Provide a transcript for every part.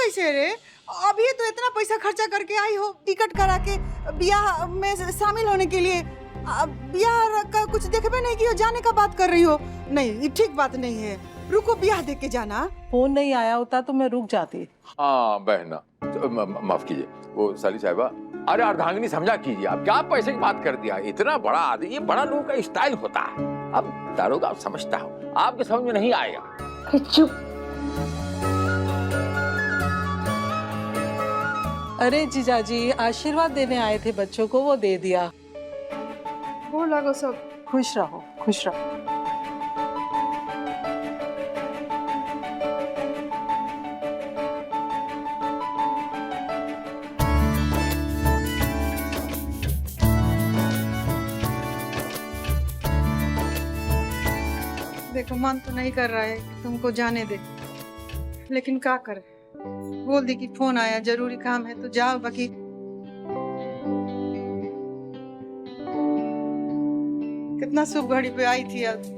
कैसे रे? अभी तो इतना पैसा खर्चा करके आई हो टिकट करा के ब्याह में शामिल होने के लिए। ब्याह का कुछ देखबे नहीं किया, जाने का बात कर रही हो। नहीं, ये ठीक बात नहीं है। रुको, ब्याह देख के जाना। फोन नहीं आया होता तो मैं रुक जाती। हाँ बहना, माफ कीजिए वो साली साहिबा। अरे अर्धांगिनी समझा कीजिए, आप क्या पैसे की बात कर दिया। इतना बड़ा आदमी, ये बड़ा लोगों का स्टाइल होता है। अब दारोगा आप समझता हो, आपके समझ में नहीं आएगा। चुप। अरे जीजाजी आशीर्वाद देने आए थे बच्चों को, वो दे दिया। वो लगो सब। खुश रहो, खुश रहो। देखो, मन तो नहीं कर रहा है कि तुमको जाने दे, लेकिन क्या करे। बोल दी कि फोन आया, जरूरी काम है तो जाओ। बाकी कितना शुभ घड़ी पे आई थी आज।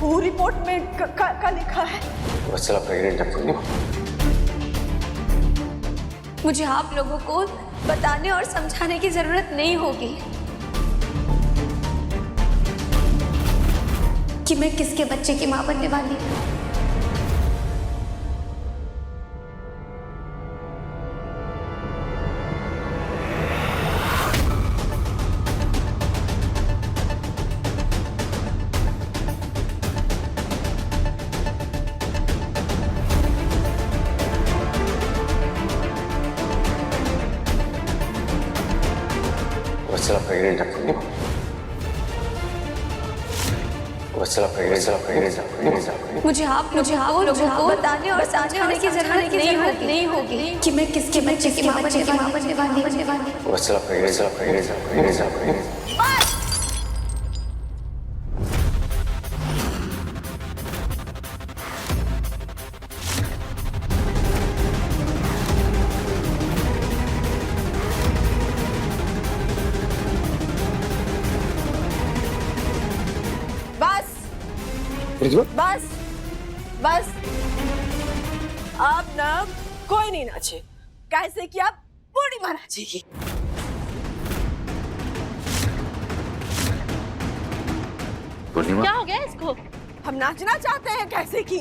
वो रिपोर्ट में का लिखा है। वत्सला प्रेग्नेंट है। मुझे आप लोगों को बताने और समझाने की जरूरत नहीं होगी कि मैं किसके बच्चे की मां बनने वाली हूँ। वत्सला प्रेग्नेंट है। वत्सला प्रेग्नेंट। मुझे आप लोगों को बताने और समझाने की जरूरत नहीं होगी कि मैं किसके बच्चे की मां बनने वाली हूँ। वत्सला प्रेग्नेंट। बस बस, अब ना कोई नहीं नाचे। कैसे कि आप पूर्णिमा नाचेगी। क्या हो गया इसको? हम नाचना चाहते हैं कैसे कि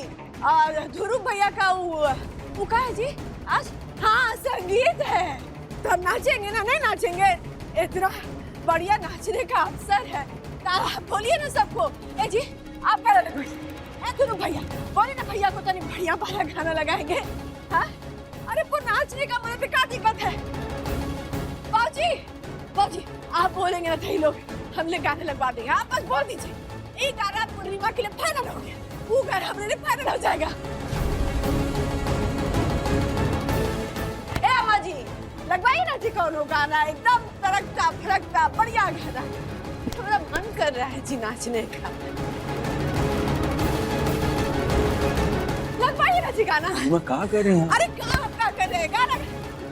ध्रुव भैया का वो का है जी आज। हाँ, संगीत है तो हम नाचेंगे ना। नहीं नाचेंगे? इतना बढ़िया नाचने का अवसर है। बोलिए ना सबको। ए जी आप क्या लगे? ध्रुव भैया बोले ना, भैया को तो नहीं बढ़िया वाला गाना लगाएंगे। हाँ, अरे वो नाचने का मुझे क्या दिक्कत है? बाबूजी आप बोलेंगे ना तो लोग हमने गाने लगवा देंगे। आप बस बोल दीजिए, एक गाना पूर्णिमा के लिए फाइनल हो गया। वो गाना हमारे लिए फाइनल हो जाएगा। ए अम्मा जी लगवाइए ना जी कौन गाना, एकदम तड़कता फड़कता बढ़िया गाना। थोड़ा मन कर रहा है जी नाचने का। लगवाइए ना जी गाना। मैं कहाँ कर रही हूँ? अरे क्या कर रहे हैं?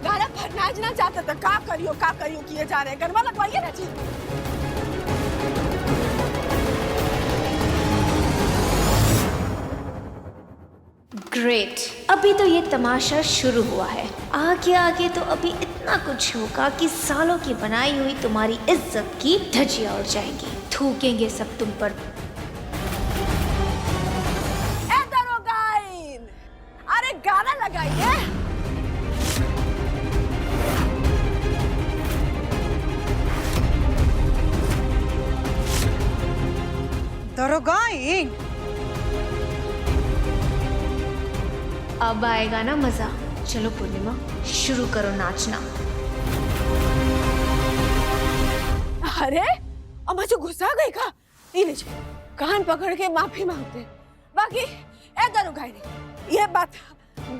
गाना पर नाचना चाहते तो का करियो किए जा रहे हैं। गरबा लगवाइए ना जी। ग्रेट, अभी तो ये तमाशा शुरू हुआ है। आगे आगे तो अभी इतना कुछ होगा कि सालों की बनाई हुई तुम्हारी इज्जत की धज्जियां उड़ जाएंगी। थूकेंगे सब तुम पर। ए दरोगाइन, अरे गाना लगाइए। दरोगाइन, अब आएगा ना मजा। चलो पूर्णिमा, शुरू करो नाचना। अरे अब मुझे गुस्सा आ गई का? ये लीजिए, कान पकड़ के माफी मांगते हैं। बाकी ए दरोगाइन, ये बात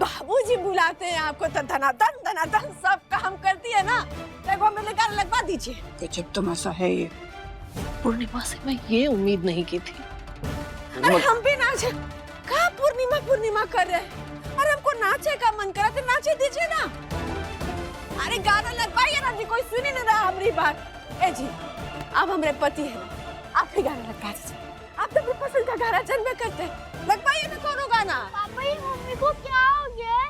बाबूजी बुलाते हैं आपको तो धनाधन सब काम करती है ना। देखो मेरे गाना लगवा दीजिए। गजब तमाशा है ये। पूर्णिमा से मैं ये उम्मीद नहीं की थी। अरे हम भी नाचे। कहाँ पूर्णिमा कर रहे हैं? अरे हमको नाचे का मन करा तो नाचे दीजिए ना। अरे गाना लगवाइए ना जी, कोई सुनी नहीं रहा हमारी बात। ए जी, आप हमारे पति है ना, आप भी गाना लगवा दीजिए। आप तो अपनी पसंद का गाना जन्म करते हैं। लगवाइए ना कौन गाना। पापा ये मम्मी को क्या हो गया?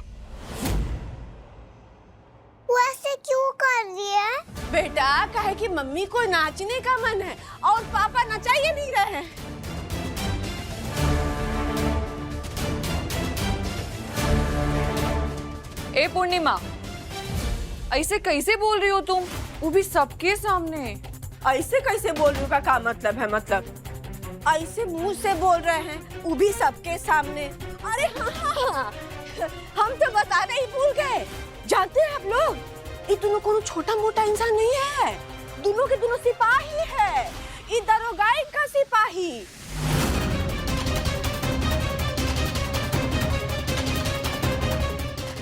वो ऐसे क्यों कर रही है? बेटा कहे कि मम्मी को नाचने का मन है और पापा नचाइए नहीं रहे हैं। ए पूर्णिमा, ऐसे कैसे बोल रही हो तुम, वो भी सबके सामने? ऐसे कैसे बोल रही हूँ का क्या मतलब है? मतलब ऐसे मुंह से बोल रहे हैं, वो भी सबके सामने। अरे हाँ, हम तो बताने ही भूल गए। जानते हैं आप लोग, ये दोनों कोनो छोटा मोटा इंसान नहीं है। दोनों के दोनों सिपाही है। ये दरोगाइन का सिपाही।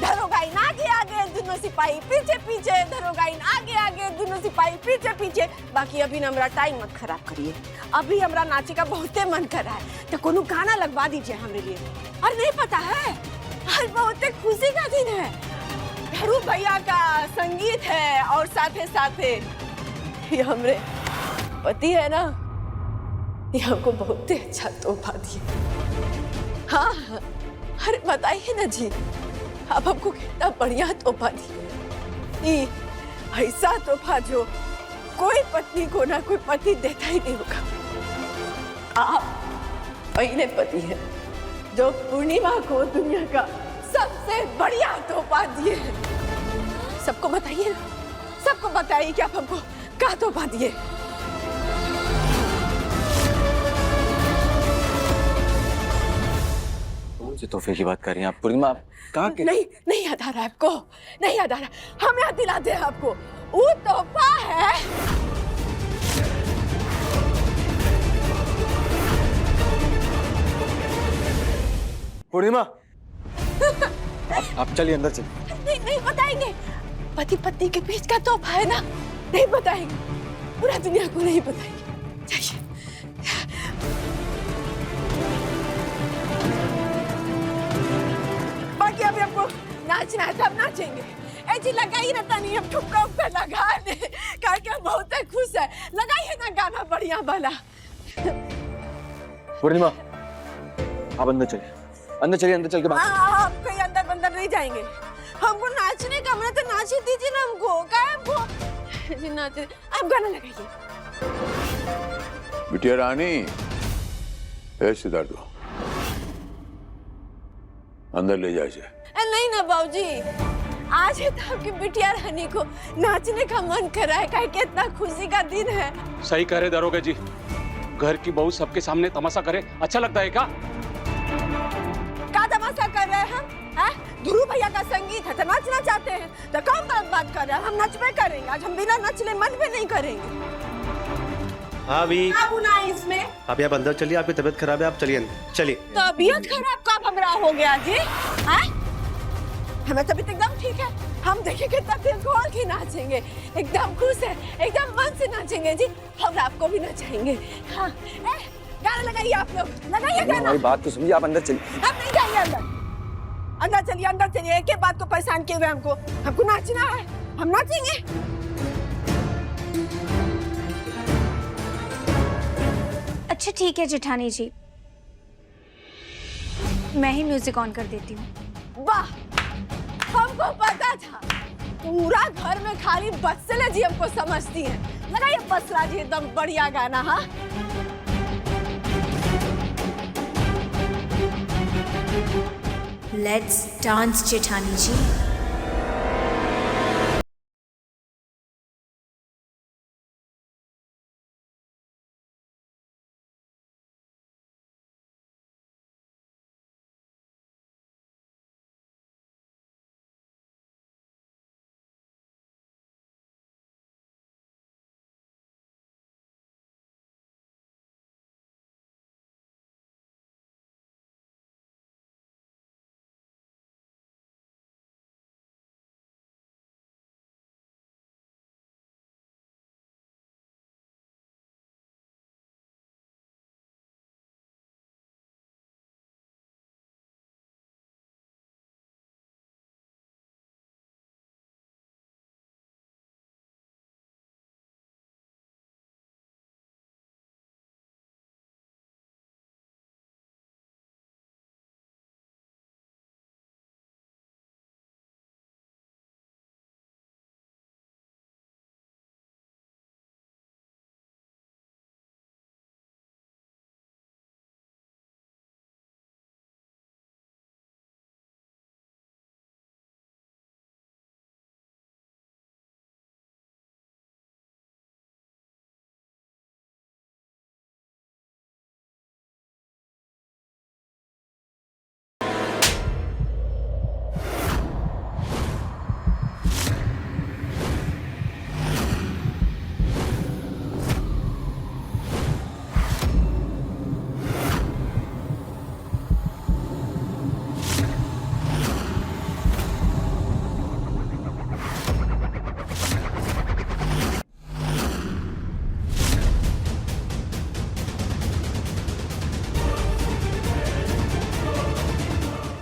दरोगाइन आगे आगे, दोनों सिपाही पीछे पीछे। दरोगाइन आगे आगे, दोनों सिपाही पीछे पीछे। बाकी अभी ना हमारा टाइम मत खराब करिए। अभी हमारा नाचे का बहुते मन कर रहा है, तो कोनो गाना लगवा दीजिए हमारे लिए। और नहीं पता है, आज बहुते खुशी का दिन है। ध्रुव भैया का संगीत है और साथे साथे ये हमारे पति है ना, ये हमको बहुत अच्छा तोहफा दिए। हाँ, अरे बताइए ना जी, आप हमको कितना बढ़िया तोहफा दिए। ऐसा तोहफा जो कोई पत्नी को ना कोई पति देता ही नहीं होगा। आप पहले पति हैं जो पूर्णिमा को दुनिया का सबसे बढ़िया तोहफा दिए हैं। सबको बताइए ना, सबको बताइए कि आप हमको क्या तोहफा दिए। मुझे तोहफे की बात कर रही हैं आप पूर्णिमा? आप कहाँ के? नहीं याद आ रहा है आपको? नहीं याद आ रहा। हम याद दिलाते हैं आपको। वो तोहफा है पूर्णिमा, आप चलिए अंदर चलिए। नहीं बताएंगे। पति पत्नी के बीच का तोहफा है ना, नहीं बताएंगे। पूरा दुनिया को नहीं बताएंगे। जाइए। बाकी अभी आपको नाचना है, तब नाचेंगे। ऐसी लगाइए ना तानी, हम ठुमका उमका लगा दे। क्योंकि हम बहुत खुश है। लगाइए ना गाना बढ़िया वाला। पूर्णिमा, आप अंदर चलिए। अंदर चलिए, अंदर चल के बात। आप कहीं अंदर बंदर नहीं जाएंगे। हमको नाचने का मन है तो नाचने दीजिए ना हमको। क्या हमको जी नाचने? आप गाना लगाइए। बिटिया रानी, ऐसे दर्द दो, अंदर ले जाइए। नहीं ना बाबूजी, आज है तो आपकी बिटिया रानी को नाचने का मन कर रहा है। क्या कितना खुशी का दिन है। सही कह रहे दरोगा जी, घर की बहू सबके सामने तमाशा करे अच्छा लगता है क्या? क्या तमाशा कर रहे हैं हम? ध्रुव भैया का संगीत है तो नाचना चाहते हैं तो कौन गलत बात कर रहे हैं? हम नचबे करेंगे। आज हम बिना नचले मन भी नहीं करेंगे। हाँ भी क्या गुनाह है इसमें? आप यहाँ अंदर चलिए, आपकी तबीयत खराब है, आप चलिए अंदर चलिए। तबीयत खराब कब हमरा हो गया जी? हमें तबीयत एकदम ठीक है। हम देखिए कितना दिल खोल के नाचेंगे, एकदम खुश है, एकदम मन से नाचेंगे जी। हम आपको भी नचाएंगे। हाँ, गाना लगाइए आप लोग, लगाइए गाना। हमारी बात तो सुनिए, आप अंदर चलिए। हम नहीं जाएंगे अंदर, अंदर चलिए। एक बात को परेशान किए हुए हमको नाचना है, हम नाचेंगे। अच्छा ठीक है जेठानी जी, मैं ही म्यूजिक ऑन कर देती हूँ। वाह, हमको पता था पूरा घर में खाली बत्सला जी हमको समझती है। लगाइए बत्सला जी, एकदम बढ़िया गाना। हाँ, लेट्स डांस जेठानी जी।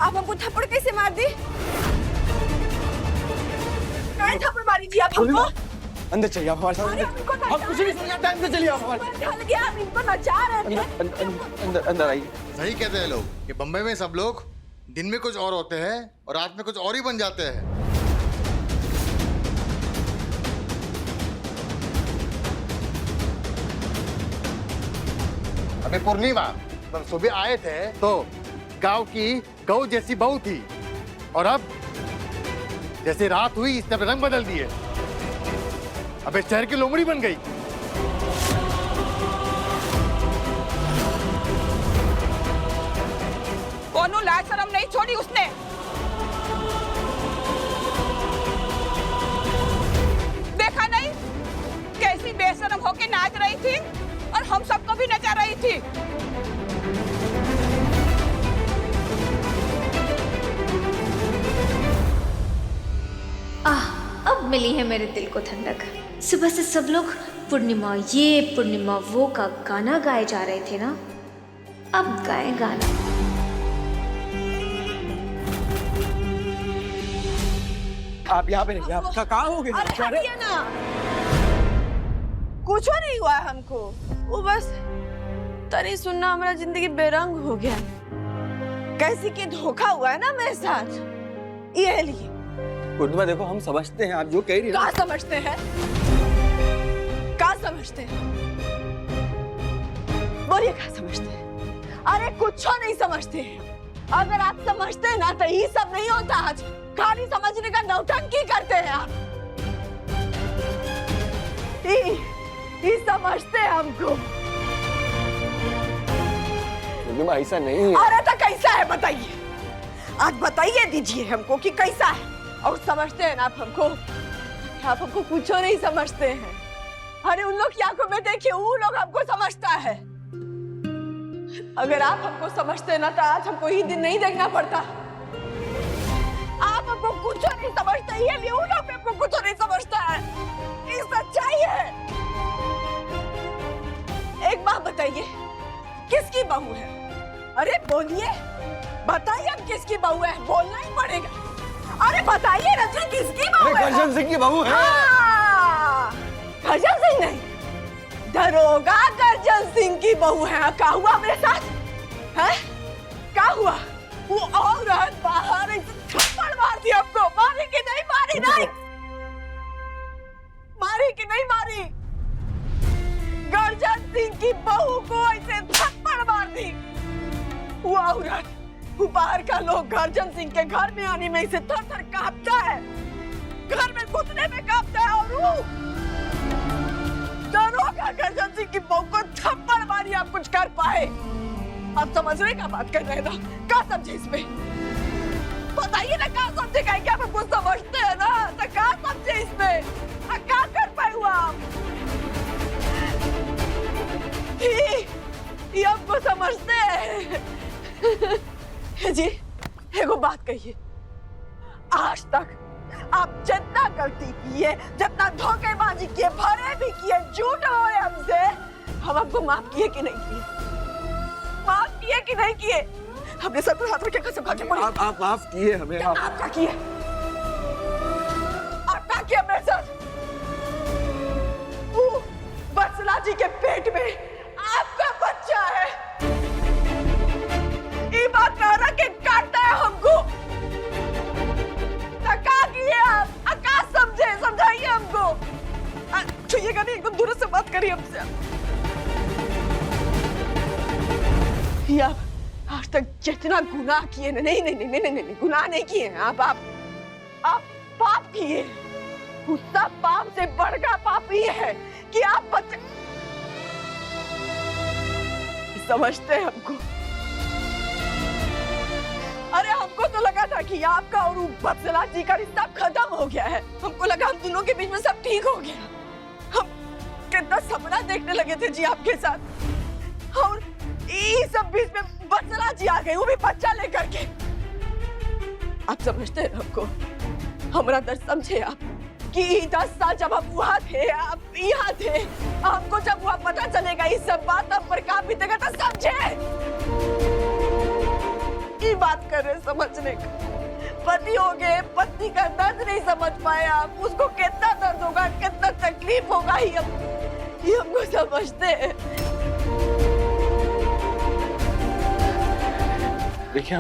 आप हमको थप्पड़ कैसे मार दी? क्या थप्पड़ मारी जी आप हमको? अंदर चलिए आप हमारे साथ। हम कुछ नहीं समझते, अंदर चलिए आप हमारे साथ। ढल गया, हम इनको नचा रहे थे। अंदर आइए। सही कहते हैं लोग कि बम्बई में सब लोग दिन में कुछ और होते हैं और रात में कुछ और ही बन जाते हैं। अबे पूर्णिमा, हम सुबह आए थे तो गांव की गऊ जैसी बहू थी और अब जैसे रात हुई इसने अपने रंग बदल दिए। अबे शहर की लोमड़ी बन गई। कोनो लाज शर्म नहीं छोड़ी उसने। देखा नहीं कैसी बेशर्म होके नाच रही थी और हम सबको भी नचा रही थी। अब मिली है मेरे दिल को ठंडक। सुबह से सब लोग पूर्णिमा ये पूर्णिमा वो का गाना गाए जा रहे थे ना, अब गाए गाना। आप यहाँ पे रहिए। आप कहाँ हो गए? अरे हटिए ना, कुछ नहीं हुआ है हमको। वो बस तनी सुनना हमारा जिंदगी बेरंग हो गया। कैसी की धोखा हुआ है ना मेरे साथ। ये लिए पूर्णिमा देखो, हम समझते हैं आप जो कह रही हैं। क्या समझते हैं? क्या समझते हैं? बोलिए क्या समझते हैं? अरे कुछ नहीं समझते हैं। अगर आप समझते ना तो ये सब नहीं होता। आज खाली समझने का नौटंकी करते हैं आप। ये समझते हैं हमको। पूर्णिमा ऐसा नहीं है। अरे तो कैसा है बताइए, आज बताइए दीजिए हमको कि कैसा है। और समझते हैं ना आप हमको, आप हमको कुछ नहीं समझते हैं। अरे उन लोग की आंखों में देखिए, वो लोग हमको समझता है। अगर आप हमको समझते ना तो आज हमको ही दिन नहीं देखना पड़ता। आप हमको कुछ कुछ नहीं समझता, ये लियोना पे आपको कुछ नहीं समझता है, ये सच्चाई है। एक बात बताइए, किसकी बहू है? अरे बोलिए, बताइए अब किसकी बहू है, बोलना ही पड़ेगा। अरे बताइए रंजन, किसकी बहू है? गर्जन सिंह की बहू है। गर्जन सिंह नहीं, दरोगा गर्जन सिंह की बहू है। क्या हुआ मेरे साथ? है क्या हुआ? वो औरत बाहर एक थप्पड़ मार दिया आपको। मारी कि नहीं मारी? नहीं मारी कि नहीं मारी? गर्जन सिंह की बहू को ऐसे थप्पड़ मार दी। वो औरत, वो बाहर का लोग गर्जन सिंह के घर में आने में इसे थर थर कांपता है, घर में घुसने में कांपता है। और वो दरोगा गर्जन सिंह की बहू को थप्पड़ मारी, आप कुछ कर पाए? आप समझने का बात कर रहे ना? क्या समझे इसमें? बताइए ना, क्या समझेगा? क्या आप कुछ समझते हैं ना? तो क्या समझे इसमें? क्या कर पाए हुआ आप? ये आपको समझते हैं? जी एगो बात कहिए, आज तक आप जितना गलती किए, जितना धोखेबाजी किए, भरे भी किए, झूठ हुए हमसे, हम आपको माफ किए कि नहीं किए? माफ किए कि नहीं किए? हमने सर पर हाथ रख के कसम खा के बोली। आप माफ किए हमें। आप क्या किए? आप क्या किया मेरे साथ? वो बत्सला जी के पेट में आपका बच्चा है, ये बात कह रहा कि काटता है हमको। क्या किए आप? क्या समझे? समझाइए हमको। छुइएगा नहीं, एकदम दूर से बात करिए हमसे। आप आज तक जितना गुनाह किए, नहीं नहीं नहीं नहीं नहीं, गुनाह नहीं किए हैं आप पाप किए। उस सब पाप से बढ़कर पाप ये है कि आप बच्चे समझते हैं हमको। अरे हमको तो लगा था कि आपका और बत्सला जी का रिश्ता खत्म हो गया है। हमको लगा हम दोनों के बीच में सब ठीक हो गया। हम कितना सपना देखने लगे थे जी आपके साथ, और ये सब बीच में बत्सला जी आ गई, वो भी बच्चा लेकर के। आप समझते हैं हमको? हमारा दर्द समझे आप कि 10 साल जब हम वहाँ थे, आप यहाँ थे, हमको जब वहाँ पता चलेगा इस सब बात अब पर काम बीतेगा तो समझे। ये बात कर रहे समझने का, पति हो गए, पत्नी का दर्द नहीं समझ पाए आप, उसको कितना दर्द होगा, कितना तकलीफ होगा, ये हमको समझते हैं। देखिए,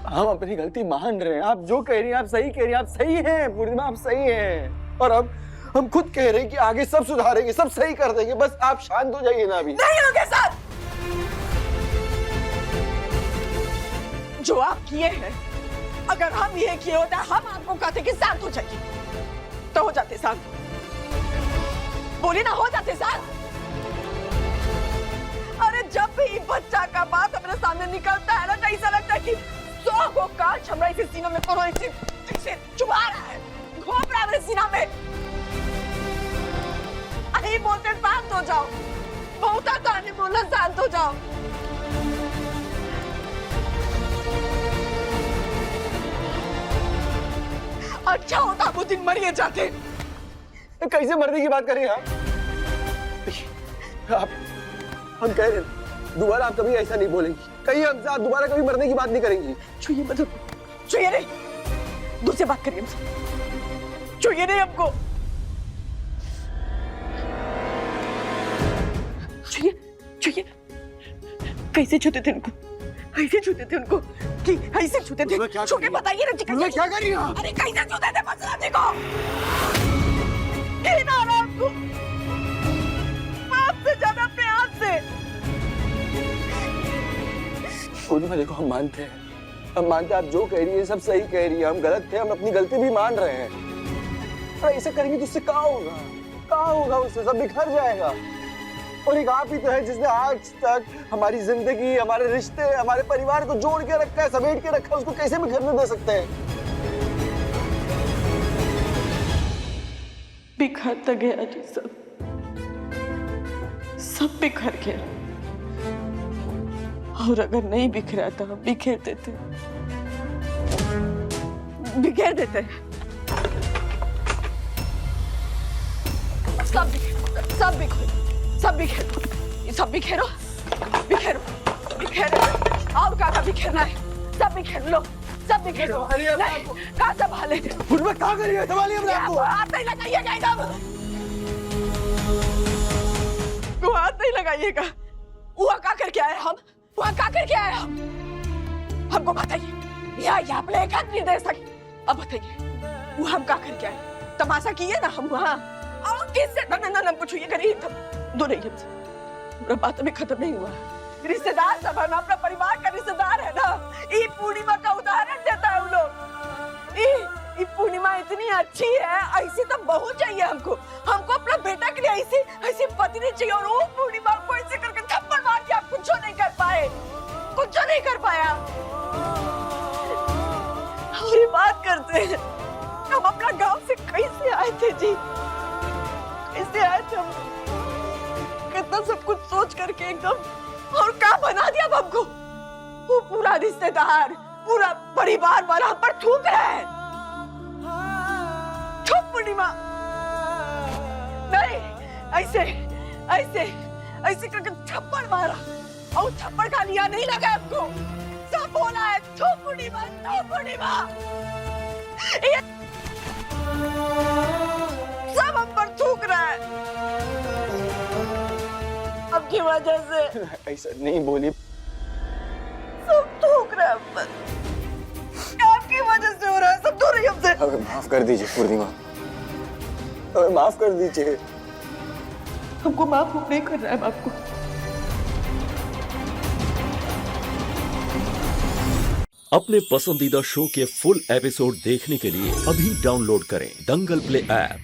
हम अपनी गलती मान रहे हैं। आप जो कह रही हैं आप सही कह रही हैं, आप सही हैं पूर्णिमा, आप सही हैं। और अब हम खुद कह रहे हैं कि आगे सब सुधारेंगे, सब सही कर देंगे, बस आप शांत हो जाइए ना। अभी नहीं होंगे साथ। जो आप किए हैं, अगर हम ये किए होते, हम आपको कहते कि शांत हो जाइए, तो हो जाते शांत। बोली ना, हो जाते शांत। अरे जब भी बच्चा का बात अपने सामने निकलता है ना, तो ऐसा लगता है कि 100 को कांच हमरा इसे सीना में करो, इसे चुभा रहा है, घोंप रहा है मेरे सीना में। अरे बोलते शांत हो जाओ, बहुत आसान है बोलना शांत हो जाओ। अच्छा होता वो दिन मरिए जाते। कैसे मरने की बात करें आप? हम कह रहे हैं दोबारा आप कभी ऐसा नहीं बोलेंगी, कहीं हमसे आप दोबारा कभी मरने की बात नहीं करेंगी। छुइए मतलब, छुइए नहीं, दूसरी बात करिए हमसे, छुइए नहीं हमको, छुइए छुइए। कैसे छूते थे उनको? ऐसे छूते थे उनको कि ऐसे छूते थे? छू के बताइए ना, क्या कर रही हो? अरे कैसे छूते थे बत्सला जी को? घिन आ रहा है आपको, बाप से ज्यादा प्यार से। पूर्णिमा देखो, हम मानते हैं, हम मानते हैं आप जो कह रही है सब सही कह रही है, हम गलत थे, हम अपनी गलती भी मान रहे हैं। पर ऐसा करेंगे तो उससे क्या होगा? क्या होगा उससे? सब बिखर जाएगा। और एक आप ही तो है जिसने आज तक हमारी जिंदगी, हमारे रिश्ते, हमारे परिवार को जोड़ के रखा है, समेट के रखा है, उसको कैसे बिखरने दे सकते हैं? बिखर तो गया जी, सब बिखर गया। और अगर नहीं बिखरा तो हम बिखेरते थे। बिखेर देते हैं। सब बिखेरो, बिखेरो, बिखेरो। और क्या बिखेरना है? सब बिखेर लो, सब बिखेरो। नहीं, कहाँ संभाले? पूर्णिमा कहाँ कर रही है? संभालिए अपने आप को। हाथ नहीं लगाइएगा एकदम। तू हाथ नहीं लगाइएगा। वहाँ क्या करके आए हम? वहाँ क्या करके आए हम? हमको बताइए। यहाँ पे एक हाथ नहीं दे सकते। अब बताइए, वो हम क्या करके आए? तमाशा किए ना हम वहाँ? और किससे? ना हमको छुइए करिए एकदम। दूर रहिए हमसे। मेरा बात अभी खत्म नहीं हुआ। रिश्तेदार सब है ना, अपना परिवार का रिश्तेदार है ना। ये पूर्णिमा का उदाहरण देता है उन लोग। ये पूर्णिमा इतनी अच्छी है, ऐसी तो बहू चाहिए हमको। हमको अपना बेटा के लिए ऐसी पत्नी चाहिए। और वो पूर्णिमा को ऐसे करके थप्पड़ मार के आप कुछ नहीं कर पाए, कुछ नहीं कर पाया। और ये बात करते हैं, हम अपना गांव से कैसे आए थे जी? कैसे आए थे हम? कितना सब कुछ सोच करके एकदम, और क्या बना दिया हमको? वो पूरा रिश्तेदार, पूरा परिवार वाला हम पर थूक रहा है। थूक पूर्णिमा नहीं, ऐसे करके थप्पड़ मारा। और थप्पड़ का लिया नहीं लगा हमको। सब बोला है थूक पूर्णिमा, थूक पूर्णिमा। सब हम पर थूक रहा है आपकी वजह से। ऐसा नहीं बोली। सब थूक रहा है हम पर। आपकी वजह से हो रहा है। सब दूर रहिए हमसे। हमें माफ कर दीजिए पूर्णिमा, हमें माफ कर दीजिए। हमको माफ नहीं कर रहा है आपको। अपने पसंदीदा शो के फुल एपिसोड देखने के लिए अभी डाउनलोड करें दंगल प्ले ऐप।